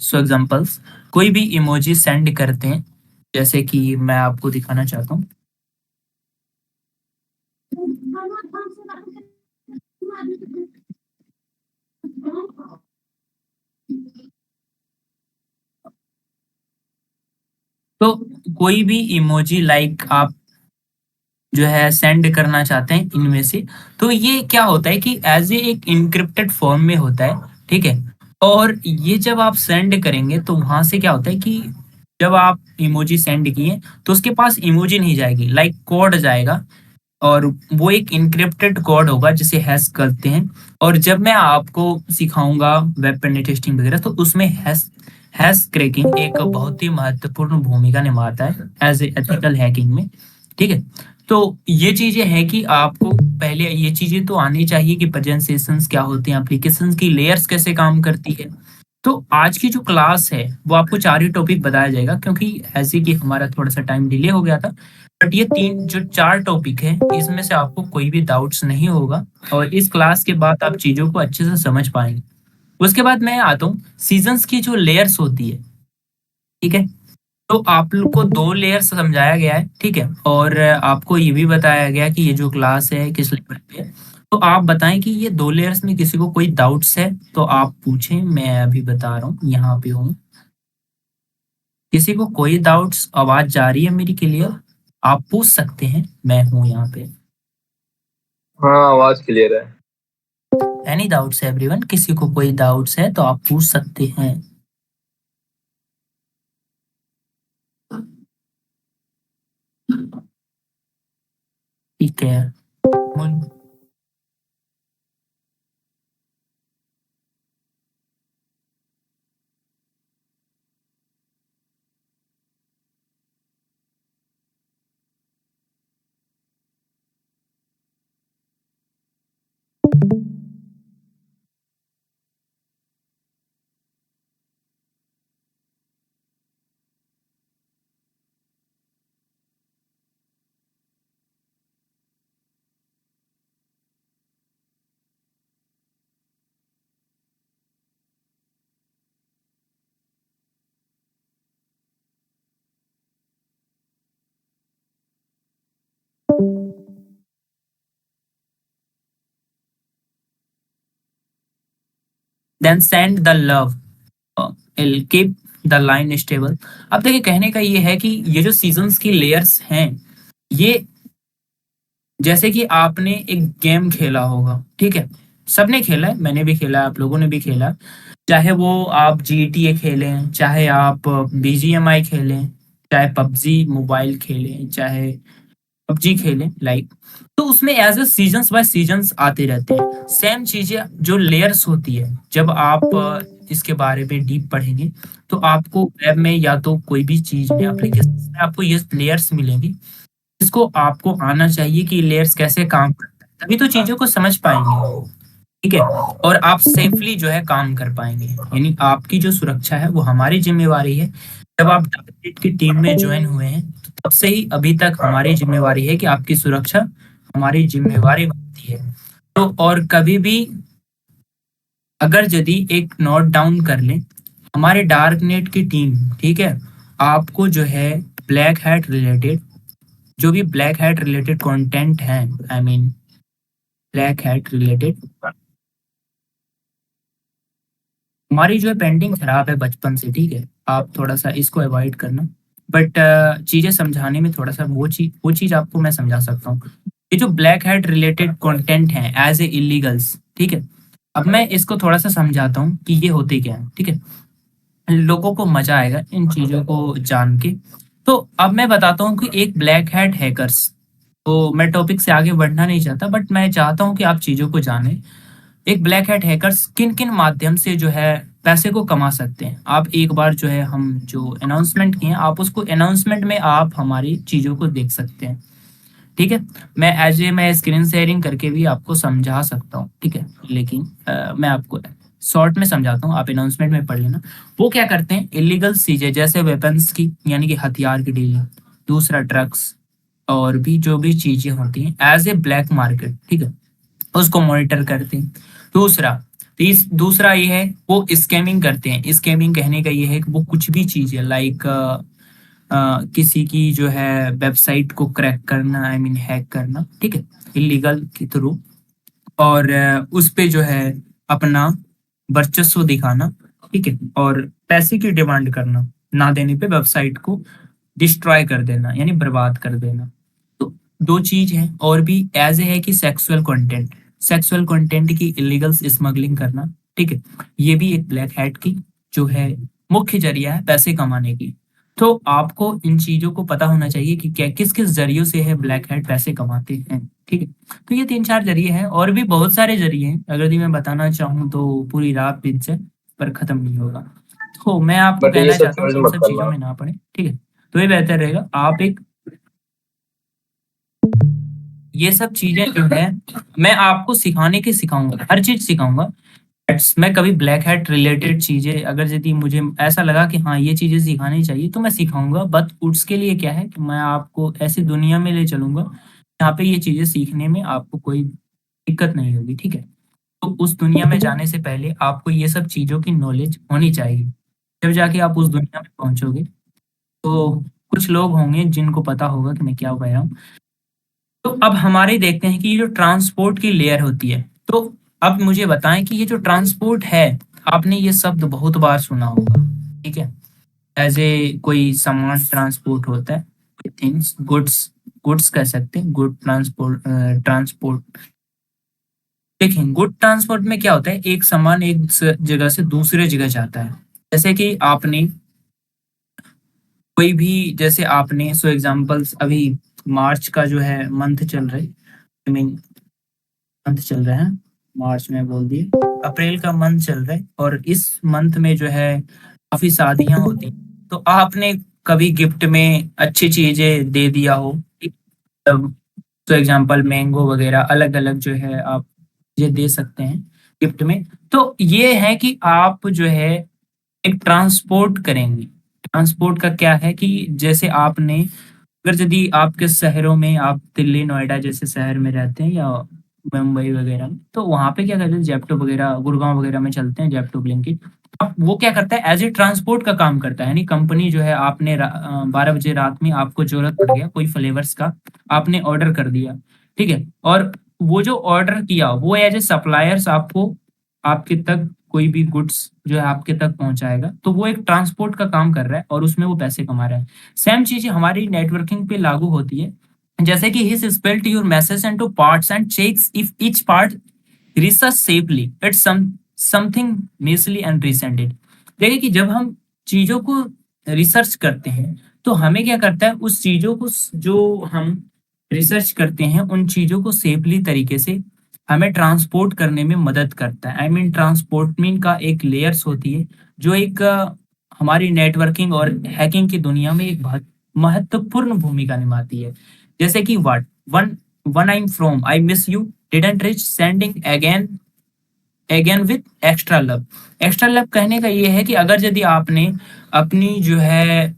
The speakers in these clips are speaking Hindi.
सो एग्जांपल्स कोई भी इमोजी सेंड करते हैं, जैसे कि मैं आपको दिखाना चाहता हूँ। तो कोई भी इमोजी लाइक आप जो है सेंड करना चाहते हैं इनमें से, तो ये क्या होता है कि एज़ ए एक एन्क्रिप्टेड फॉर्म में होता है, ठीक है? और ये जब आप सेंड करेंगे तो वहाँ से क्या होता है कि जब आप इमोजी सेंड किए, तो उसके पास इमोजी नहीं जाएगी, लाइक कोड जाएगा और वो एक एन्क्रिप्टेड कोड होगा जिसे हैश करते हैं। और जब मैं आपको सिखाऊँगा वेब पेनिट्रेस्टिंग वगैरह, तो उसमें हैश हैश क्रैकिंग एक बहुत ही महत्वपूर्ण भूमिका निभाता है एज़ ए एथिकल हैकिंग में, ठीक है? तो ये चीज़ें हैं कि आपको पहले ये चीज़ें तो आनी चाहिए कि प्रेज़ेंटेशंस क्या होते हैं, एप्लीकेशंस की लेयर्स कैसे काम करती है। तो आज की जो क्लास है, वो आपको 4 ही टॉपिक बताया जाएगा, क्योंकि ऐसे कि हमारा थोड़ा-सा टाइम डिले हो गया था। बट ये 3 जो 4 टॉपिक हैं, इसमें से आपको कोई भी डाउट्स नहीं होगा और इस क्लास के बाद आप चीज़ों को अच्छे से समझ पाएँगे। उसके बाद मैं आता हूँ सीज़न्स की जो लेयर्स होती है, ठीक है? तो आप लोग को 2 लेयर्स समझाया गया है, ठीक है? और आपको ये भी बताया गया कि ये जो क्लास है किस लेवल पे है। तो आप बताएँ कि ये 2 लेयर्स में किसी को कोई डाउट्स है तो आप पूछें, मैं अभी बता रहा हूँ, यहाँ पे हूँ। किसी को कोई डाउट्स, आवाज़ जा रही है मेरी क्लियर? आप पूछ सकते हैं, मैं हूँ यहाँ पे। हाँ, आवाज क्लियर है। Any doubts everyone? किसी को कोई डाउट्स है तो आप पूछ सकते हैं। ठीक है। Moon then send the love, I'll keep the line stable. अब देखिए कहने का ये है कि ये जो सीज़न्स की लेयर्स हैं, ये जैसे कि आपने एक गेम खेला होगा, ठीक है? सबने खेला है, मैंने भी खेला है, आप लोगों ने भी खेला है। चाहे वो आप जीटीए खेलें, चाहे आप बीजीएमआई खेलें, चाहे पबजी मोबाइल खेलें, चाहे पबजी खेलें लाइक, तो उसमें as a seasons by seasons आते रहते हैं। सेम चीज़ें जो लेयर्स होती है, जब आप इसके बारे में डीप पढ़ेंगे, तो आपको वेब में या तो कोई भी चीज़ में एप्लीकेशंस में आपको ये लेयर्स मिलेंगी। इसको आपको आना चाहिए कि लेयर्स कैसे काम करता है, तभी तो चीज़ों को समझ पाएँगे, ठीक है? और आप सेफली जो है काम कर पाएँगे। यानी आपकी जो सुरक्षा है वो हमारी ज़िम्मेवारी है। जब आप डार्कनेट की टीम में जॉइन हुए हैं, तो तब से ही अभी तक हमारी ज़िम्मेवारी है कि आपकी सुरक्षा हमारी ज़िम्मेवारी बनती है। तो और कभी भी अगर यदि एक नोट डाउन कर लें, हमारे डार्कनेट की टीम, ठीक है? आपको जो है ब्लैक हैट रिलेटेड, जो भी ब्लैक हैट रिलेटेड कंटेंट है, I mean black hat related, हमारी जो है पेंटिंग खराब है बचपन से, ठीक है? आप थोड़ा-सा इसको अवॉइड करना। बट चीज़ें समझाने में थोड़ा-सा वो चीज़ आपको मैं समझा सकता हूँ। ये जो ब्लैक हैट रिलेटेड कंटेंट हैं एज़ ए इल्लीगल्स, ठीक है? अब मैं इसको थोड़ा-सा समझाता हूँ कि ये होते क्या हैं, ठीक है? लोगों को मज़ा आएगा इन चीज़ों को जान के। तो अब मैं बताता हूँ कि एक ब्लैक हैट हैकर्स, तो मैं टॉपिक से आगे बढ़ना नहीं चाहता, बट मैं चाहता हूँ कि आप चीज़ों को जानें। एक ब्लैक हैट हैकर्स किन-किन माध्यम से जो है पैसे को कमा सकते हैं। आप एक बार जो है हम जो अनाउंसमेंट किए हैं, आप उसको अनाउंसमेंट में आप हमारी चीज़ों को देख सकते हैं, ठीक है? मैं स्क्रीन शेयरिंग करके भी आपको समझा सकता हूँ, ठीक है? लेकिन मैं आपको शॉर्ट में समझाता हूँ, आप अनाउंसमेंट में पढ़ लेना। वो क्या करते हैं, इल्लीगल चीज़ें जैसे वेपन्स की, यानी कि हथियार की डीलिंग, दूसरा ड्रग्स और भी जो भी चीज़ें होती हैं एज़ ए ब्लैक मार्केट, ठीक है? उसको मॉनिटर करते हैं। दूसरा, तो इस दूसरा ये है वो स्कैमिंग करते हैं। स्कैमिंग कहने का ये है कि वो कुछ भी चीज़ है लाइक किसी की जो है वेबसाइट को क्रैक करना, आई मीन हैक करना, ठीक है, इलीगल के थ्रू, और उस पे जो है अपना वर्चस्व दिखाना, ठीक है, और पैसे की डिमांड करना, ना देने पे वेबसाइट को डिस्ट्रॉय कर देना यानी बर्बाद कर देना। तो दो चीज है और भी एज ए है कि सेक्सुअल कंटेंट की इलीगल स्मगलिंग करना, ठीक है, ये भी एक ब्लैक हैट की जो है मुख्य जरिया है पैसे कमाने की। तो आपको इन चीजों को पता होना चाहिए कि क्या किस किस जरियों से है ब्लैक हैट पैसे कमाते हैं, ठीक है। तो ये तीन चार जरिए हैं और भी बहुत सारे जरिए हैं, अगर मैं बताना चाहूँ तो पूरी रात बीत जाए पर खत्म नहीं होगा। तो मैं आपको बट ये कहना सब चाहता हूँ चॉइस कि इन मत सब चीजों करना। में ना पड़े, ठीक है। तो ये बेहतर रहेगा आप एक ये सब चीजें जो है मैं आपको सिखाने के सिखाऊंगा, हर चीज सिखाऊंगा। मैं कभी ब्लैक हैट रिलेटेड चीजें अगर यदि मुझे ऐसा लगा कि हाँ ये चीजें सिखानी चाहिए तो मैं सिखाऊंगा, बट उसके लिए क्या है कि मैं आपको ऐसी दुनिया में ले चलूंगा जहाँ पे ये चीजें सीखने में आपको कोई दिक्कत नहीं होगी, ठीक है। तो उस दुनिया में जाने से पहले आपको ये सब चीजों की नॉलेज होनी चाहिए। जब जाके आप उस दुनिया में पहुंचोगे तो कुछ लोग होंगे जिनको पता होगा कि मैं क्या कह रहा हूँ। तो अब हमारे देखते हैं कि ये जो ट्रांसपोर्ट की लेयर होती है, तो अब मुझे बताएं कि ये जो ट्रांसपोर्ट है, आपने ये शब्द बहुत बार सुना होगा, ठीक है। एज ए कोई सामान ट्रांसपोर्ट होता है, थिंग्स, गुड्स, गुड्स कह सकते हैं, गुड ट्रांसपोर्ट, ट्रांसपोर्ट। देखें गुड ट्रांसपोर्ट में क्या होता है, एक सामान एक जगह से दूसरे जगह जाता है। जैसे कि आपने कोई भी, जैसे आपने सो एग्जांपल्स अभी मार्च का जो है मंथ चल रहा है, आई मीन मंथ चल रहा है, मार्च में बोल दिए, अप्रैल का मंथ चल रहा है और इस मंथ में जो है काफी शादियां होती हैं। तो आपने कभी गिफ्ट में अच्छी चीजें दे दिया हो, तो एग्जांपल मैंगो वगैरह अलग अलग जो है आप ये दे सकते हैं गिफ्ट में। तो ये है कि आप जो है एक ट्रांसपोर्ट करेंगे। ट्रांसपोर्ट का क्या है कि जैसे आपने, अगर यदि आपके शहरों में आप दिल्ली नोएडा जैसे शहर में रहते हैं या मुंबई वगैरह में, तो वहाँ पे क्या करते हैं, जेप्टो वगैरह गुड़गांव वगैरह में चलते हैं जेप्टो, ब्लिंकिट। अब वो क्या करता है, एज ए ट्रांसपोर्ट का काम करता है, यानी कंपनी जो है आपने 12 बजे रात में आपको जरूरत पड़ गया कोई फ्लेवर्स का, आपने ऑर्डर कर दिया, ठीक है, और वो जो ऑर्डर किया वो एज ए सप्लायर्स आपको आपके तक कोई भी गुड्स जो है आपके तक पहुंचाएगा, तो वो एक ट्रांसपोर्ट का काम कर रहा है और उसमें वो पैसे कमा रहा है। सेम चीजें हमारी नेटवर्किंग पे लागू होती है। जैसे कि he spelled your message into parts and checks if each part research safely it's something measly and resend it। देखिए कि जब हम चीजों को रिसर्च करते हैं तो हमें क्या करता है, उस चीजों को जो हम रिसर्च करते हैं उन चीजों को सेफली तरीके से हमें ट्रांसपोर्ट करने में मदद करता है। आई मीन ट्रांसपोर्टमिंग का एक लेयर्स होती है जो एक हमारी नेटवर्किंग और हैकिंग की दुनिया में एक बहुत महत्वपूर्ण भूमिका निभाती है। जैसे कि what one one I am from I miss you didn't rich sending again again with extra love. Extra love कहने का ये है कि अगर यदि आपने अपनी जो है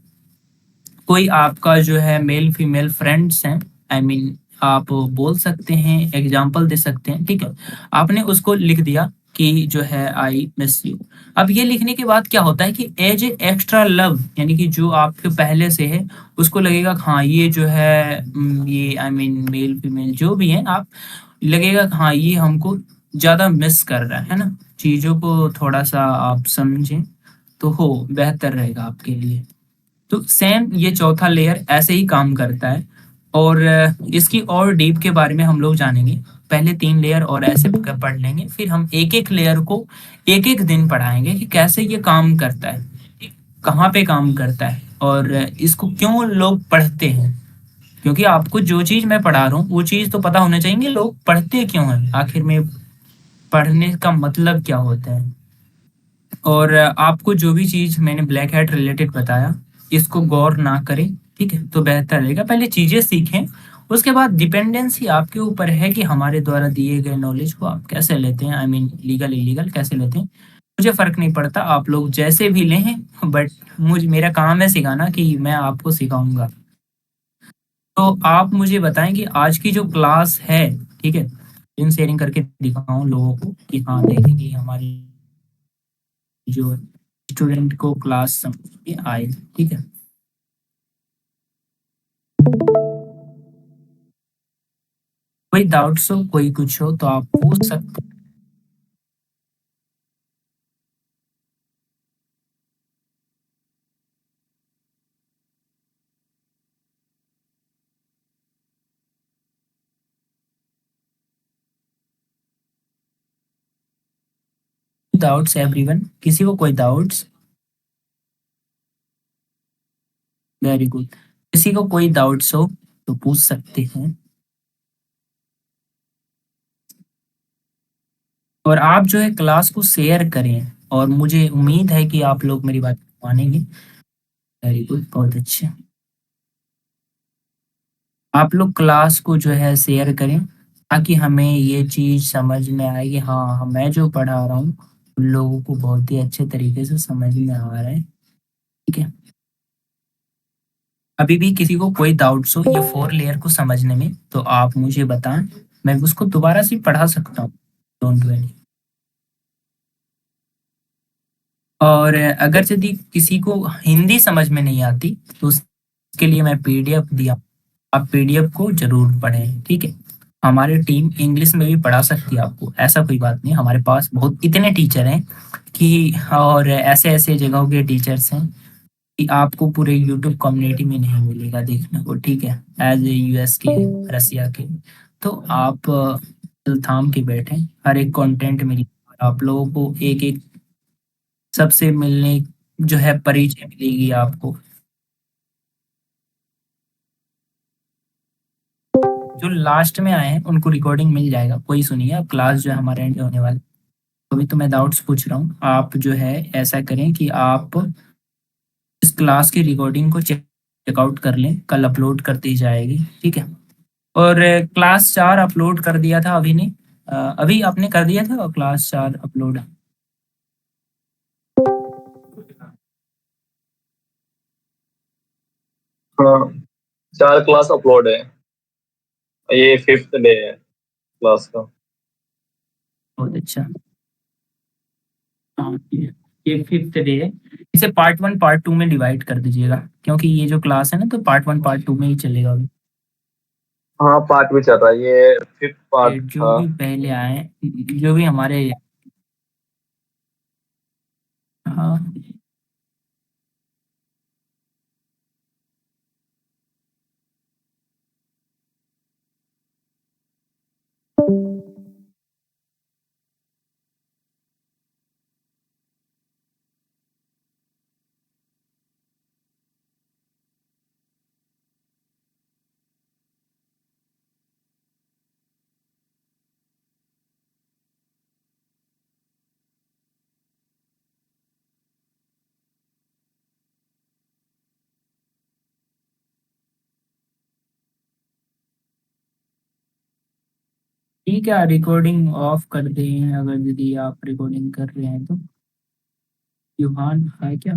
कोई आपका जो है मेल फीमेल फ्रेंड्स हैं, आई मीन आप बोल सकते हैं, एग्जाम्पल दे सकते हैं, ठीक है, आपने उसको लिख दिया कि जो है आई मिस यू। अब ये लिखने के बाद क्या होता है कि एज ए एक्स्ट्रा लव, यानी कि जो आपके पहले से है उसको लगेगा हाँ ये जो है ये आई मीन मेल फीमेल जो भी है आप, लगेगा कि हाँ ये हमको ज्यादा मिस कर रहा है ना। चीजों को थोड़ा सा आप समझें तो हो बेहतर रहेगा आपके लिए। तो सेम ये चौथा लेयर ऐसे ही काम करता है और इसकी और डीप के बारे में हम लोग जानेंगे। पहले तीन लेयर और ऐसे पढ़ लेंगे, फिर हम एक एक लेयर को एक एक दिन पढ़ाएंगे कि कैसे ये काम करता है, कहाँ पे काम करता है और इसको क्यों लोग पढ़ते हैं। क्योंकि आपको जो चीज मैं पढ़ा रहा हूँ वो चीज तो पता होना चाहिए लोग पढ़ते क्यों हैं, आखिर में पढ़ने का मतलब क्या होता है। और आपको जो भी चीज मैंने ब्लैक हैट रिलेटेड बताया इसको गौर ना करें, ठीक है, तो बेहतर रहेगा पहले चीजें सीखें। उसके बाद डिपेंडेंसी आपके ऊपर है कि हमारे द्वारा दिए गए नॉलेज को आप कैसे लेते हैं, आई मीन लीगल इलीगल कैसे लेते हैं। मुझे फर्क नहीं पड़ता आप लोग जैसे भी लें, बट मुझे मेरा काम है सिखाना कि मैं आपको सिखाऊंगा। तो आप मुझे बताएं कि आज की जो क्लास है, ठीक है, स्क्रीन शेयरिंग करके दिखाऊँ लोगों को कि हाँ, देखें कि हमारी जो स्टूडेंट को क्लास समझ में आए, ठीक है? कोई डाउट्स हो, कोई कुछ हो तो आप पूछ सकते हैं। Doubts everyone? किसी को कोई डाउट्स? Very good. किसी को कोई डाउट्स हो तो पूछ सकते हैं। और आप जो है क्लास को शेयर करें और मुझे उम्मीद है कि आप लोग मेरी बात मानेंगे। वेरी गुड, बहुत अच्छे। आप लोग क्लास को जो है शेयर करें ताकि हमें ये चीज़ समझ में आए कि हाँ, मैं जो पढ़ा रहा हूँ उन लोगों को बहुत ही अच्छे तरीके से समझ में आ रहा है, ठीक है? अभी भी किसी को कोई डाउट्स हो ये 4 लेयर को समझने में तो आप मुझे बताएं, मैं उसको दोबारा से पढ़ा सकता हूँ, डोंट वरी। और अगर यदि किसी को हिंदी समझ में नहीं आती तो उसके लिए मैं पीडीएफ दिया, आप पीडीएफ को जरूर पढ़ें, ठीक है? हमारी टीम इंग्लिश में भी पढ़ा सकती है आपको, ऐसा कोई बात नहीं, हमारे पास बहुत इतने टीचर हैं कि और ऐसे ऐसे जगहों के टीचर्स हैं कि आपको पूरे यूट्यूब कम्युनिटी में नहीं मिलेगा देखने को, ठीक है? एज ए यूएस के, रसिया के। तो आप दिल थाम के बैठें, हर एक कंटेंट मिल, आप लोगों को एक एक सबसे मिलने जो है परिचय मिलेगी आपको। जो लास्ट में आए हैं उनको रिकॉर्डिंग मिल जाएगा, कोई सुनिए, अब क्लास जो है हमारे एंड होने वाली। अभी तो मैं डाउट्स पूछ रहा हूँ, आप जो है ऐसा करें कि आप इस क्लास की रिकॉर्डिंग को चेकआउट कर लें, कल अपलोड कर दी जाएगी, ठीक है? और क्लास 4 अपलोड कर दिया था अभी ने, अभी आपने कर दिया था क्लास 4 अपलोड? हाँ, 4 क्लास अपलोड है। ये 5th डे है क्लास का। बहुत अच्छा। हाँ, ये 5th डे है। इसे पार्ट 1 पार्ट 2 में डिवाइड कर दीजिएगा, क्योंकि ये जो क्लास है ना तो पार्ट 1 पार्ट 2 में ही चलेगा अभी। हाँ, पार्ट भी चल रहा है, ये 5th पार्ट जो था। भी पहले आए, जो भी हमारे, हाँ, ठीक है, रिकॉर्डिंग ऑफ कर दें अगर यदि आप रिकॉर्डिंग कर रहे हैं तो। यूहान है क्या?